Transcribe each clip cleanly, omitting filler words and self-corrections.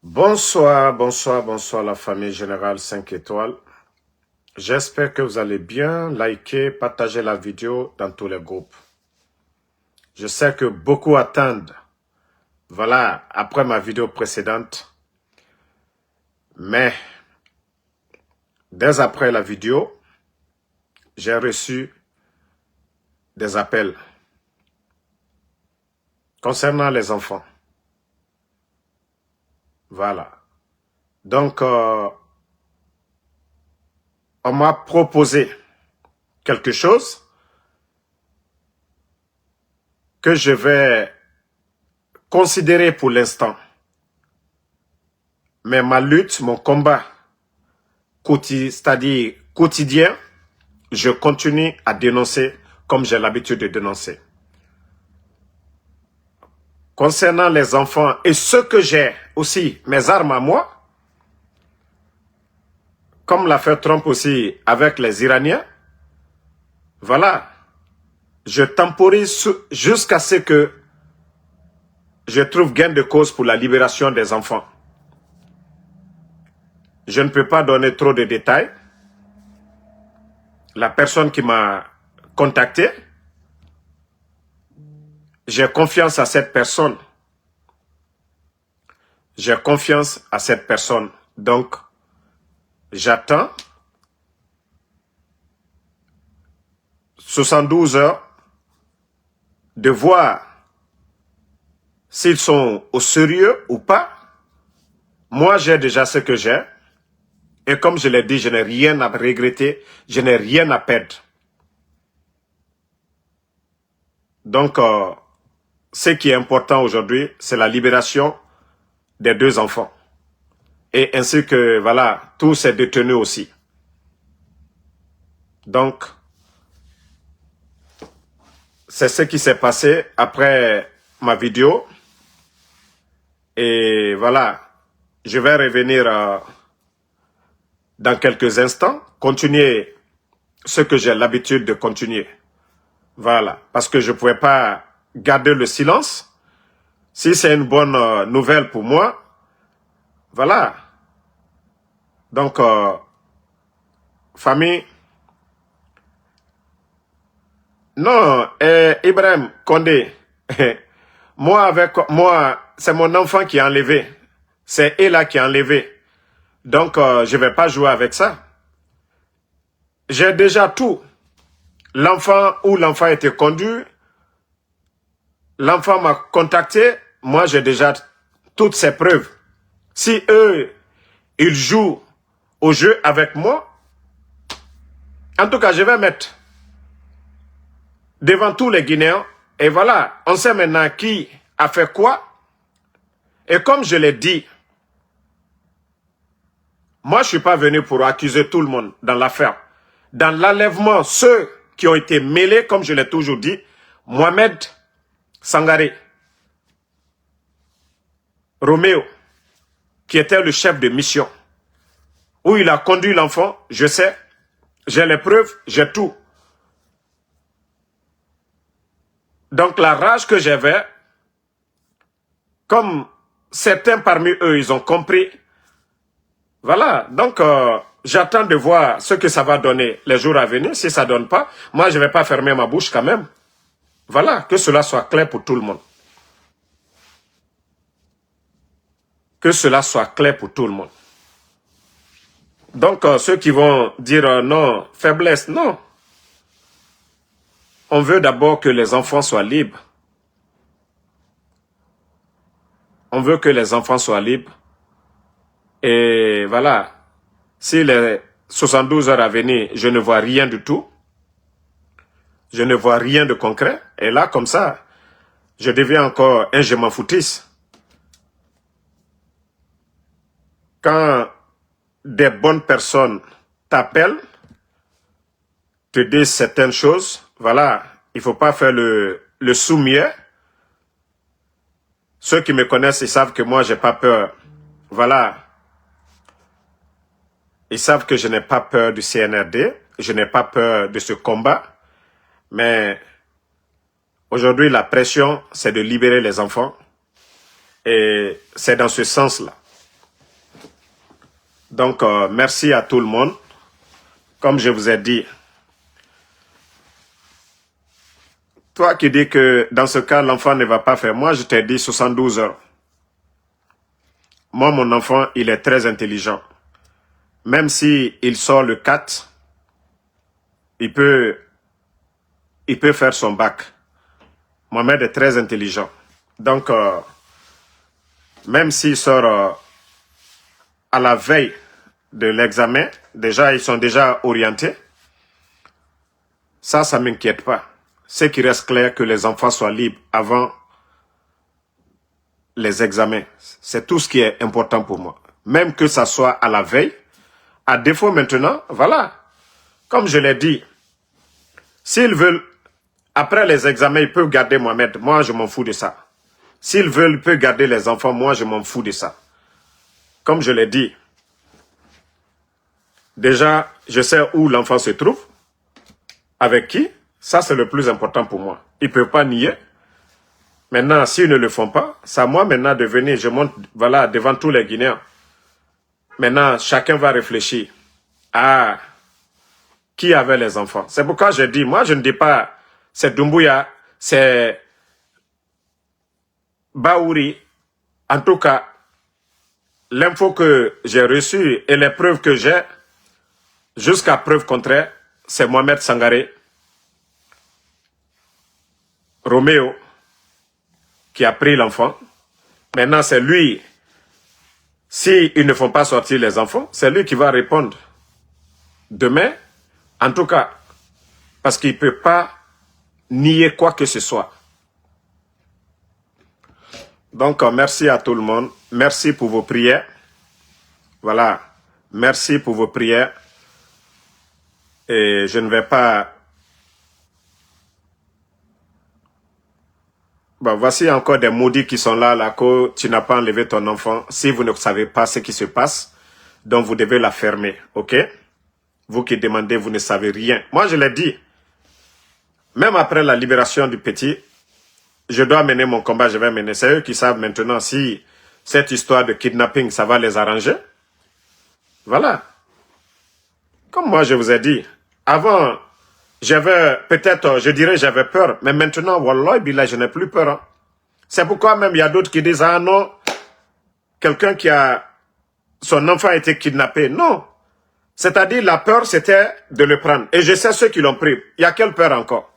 Bonsoir, bonsoir, bonsoir la famille Générale 5 étoiles. J'espère que vous allez bien. Likez, partagez la vidéo dans tous les groupes. Je sais que beaucoup attendent, voilà, après ma vidéo précédente. Mais, dès après la vidéo, j'ai reçu des appels concernant les enfants. Voilà. Donc, on m'a proposé quelque chose que je vais considérer pour l'instant. Mais ma lutte, mon combat, c'est-à-dire quotidien, je continue à dénoncer comme j'ai l'habitude de dénoncer. Concernant les enfants et ce que j'ai aussi, mes armes à moi, comme l'a fait Trump aussi avec les Iraniens, voilà, je temporise jusqu'à ce que je trouve gain de cause pour la libération des enfants. Je ne peux pas donner trop de détails. La personne qui m'a contacté, j'ai confiance à cette personne. J'ai confiance à cette personne. Donc, j'attends 72 heures de voir s'ils sont au sérieux ou pas. Moi, j'ai déjà ce que j'ai. Et comme je l'ai dit, je n'ai rien à regretter, je n'ai rien à perdre. Donc, ce qui est important aujourd'hui, c'est la libération des deux enfants. Et ainsi que, voilà, tous ces détenus aussi. Donc, c'est ce qui s'est passé après ma vidéo. Et voilà, je vais revenir dans quelques instants, continuer ce que j'ai l'habitude de continuer. Voilà, parce que je ne pouvais pas garder le silence. Si c'est une bonne nouvelle pour moi, voilà. Donc, famille, non, Ibrahim Condé, moi, c'est mon enfant qui a enlevé. C'est Ella qui a enlevé. Donc, je ne vais pas jouer avec ça. J'ai déjà tout. L'enfant où l'enfant était conduit, l'enfant m'a contacté, moi j'ai déjà toutes ces preuves. Si eux, ils jouent au jeu avec moi, en tout cas je vais mettre devant tous les Guinéens, et voilà, on sait maintenant qui a fait quoi. Et comme je l'ai dit, moi je ne suis pas venu pour accuser tout le monde dans l'affaire. Dans l'enlèvement, ceux qui ont été mêlés, comme je l'ai toujours dit, Mohamed Sangaré, Roméo, qui était le chef de mission, où il a conduit l'enfant, je sais, j'ai les preuves, j'ai tout. Donc la rage que j'avais, comme certains parmi eux, ils ont compris, voilà, donc j'attends de voir ce que ça va donner les jours à venir. Si ça ne donne pas, moi je ne vais pas fermer ma bouche quand même. Voilà, que cela soit clair pour tout le monde. Que cela soit clair pour tout le monde. Donc ceux qui vont dire non, faiblesse, non. On veut d'abord que les enfants soient libres. On veut que les enfants soient libres. Et voilà, si les 72 heures à venir, je ne vois rien du tout, je ne vois rien de concret, et là, comme ça, je deviens encore un je m'en foutisse. Quand des bonnes personnes t'appellent, te disent certaines choses, voilà, il ne faut pas faire le sous-mieux. Ceux qui me connaissent, ils savent que moi, je n'ai pas peur. Voilà. Ils savent que je n'ai pas peur du CNRD, je n'ai pas peur de ce combat, mais aujourd'hui, la pression, c'est de libérer les enfants, et c'est dans ce sens-là. Donc, merci à tout le monde. Comme je vous ai dit, toi qui dis que dans ce cas, l'enfant ne va pas faire, moi je t'ai dit 72 heures. Moi, mon enfant, il est très intelligent. Même si il sort le 4, il peut faire son bac. Mohamed est très intelligent. Donc, même s'il sort à la veille de l'examen, déjà, ils sont déjà orientés. Ça ne m'inquiète pas. Ce qui reste clair, que les enfants soient libres avant les examens. C'est tout ce qui est important pour moi. Même que ça soit à la veille. À défaut maintenant, voilà. Comme je l'ai dit, s'ils veulent, après les examens, ils peuvent garder Mohamed. Moi, je m'en fous de ça. S'ils veulent, ils peuvent garder les enfants. Moi, je m'en fous de ça. Comme je l'ai dit, déjà, je sais où l'enfant se trouve. Avec qui? Ça, c'est le plus important pour moi. Ils ne peuvent pas nier. Maintenant, s'ils ne le font pas, c'est à moi maintenant de venir. Je monte, voilà, devant tous les Guinéens. Maintenant, chacun va réfléchir à qui avait les enfants. C'est pourquoi je dis, moi, je ne dis pas c'est Doumbouya, c'est Baouri. En tout cas, l'info que j'ai reçue et les preuves que j'ai, jusqu'à preuve contraire, c'est Mohamed Sangaré, Roméo, qui a pris l'enfant. Maintenant, c'est lui, s'ils ne font pas sortir les enfants, c'est lui qui va répondre demain, en tout cas, parce qu'il ne peut pas nier quoi que ce soit. Donc, merci à tout le monde. Merci pour vos prières. Voilà. Merci pour vos prières. Et je ne vais pas... Bon, voici encore des maudits qui sont là, que tu n'as pas enlevé ton enfant. Si vous ne savez pas ce qui se passe, donc vous devez la fermer, ok? Vous qui demandez, vous ne savez rien. Moi, je l'ai dit. Même après la libération du petit, je dois mener mon combat, je vais mener. C'est eux qui savent maintenant si cette histoire de kidnapping, ça va les arranger. Voilà. Comme moi, je vous ai dit, avant, j'avais peut-être, je dirais, j'avais peur. Mais maintenant, wallah, billah, je n'ai plus peur. Hein. C'est pourquoi même il y a d'autres qui disent, ah non, quelqu'un qui a, son enfant a été kidnappé. Non. C'est-à-dire, la peur, c'était de le prendre. Et je sais ceux qui l'ont pris. Il y a quelle peur encore?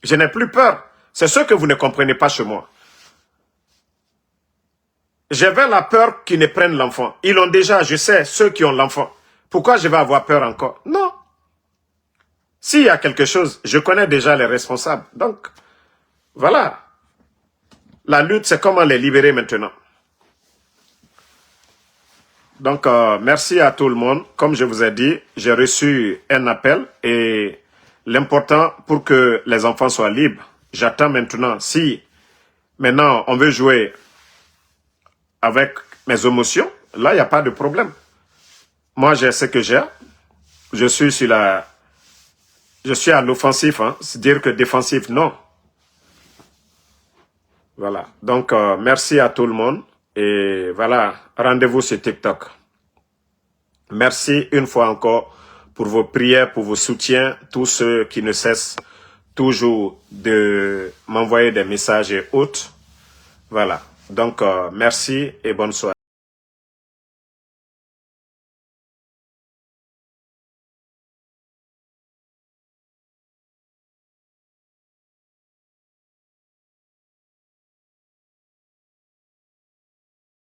Je n'ai plus peur. C'est ce que vous ne comprenez pas chez moi. J'avais la peur qu'ils ne prennent l'enfant. Ils l'ont déjà, je sais, ceux qui ont l'enfant. Pourquoi je vais avoir peur encore? Non. S'il y a quelque chose, je connais déjà les responsables. Donc, voilà. La lutte, c'est comment les libérer maintenant. Donc, merci à tout le monde. Comme je vous ai dit, j'ai reçu un appel et l'important pour que les enfants soient libres, j'attends maintenant. Si maintenant on veut jouer avec mes émotions, là, il n'y a pas de problème. Moi, j'ai ce que j'ai. Je suis sur la... Je suis à l'offensif, hein. C'est dire que défensif, non. Voilà. Donc, merci à tout le monde. Et voilà, rendez-vous sur TikTok. Merci une fois encore pour vos prières, pour vos soutiens, tous ceux qui ne cessent toujours de m'envoyer des messages et autres. Voilà. Donc, merci et bonne soirée.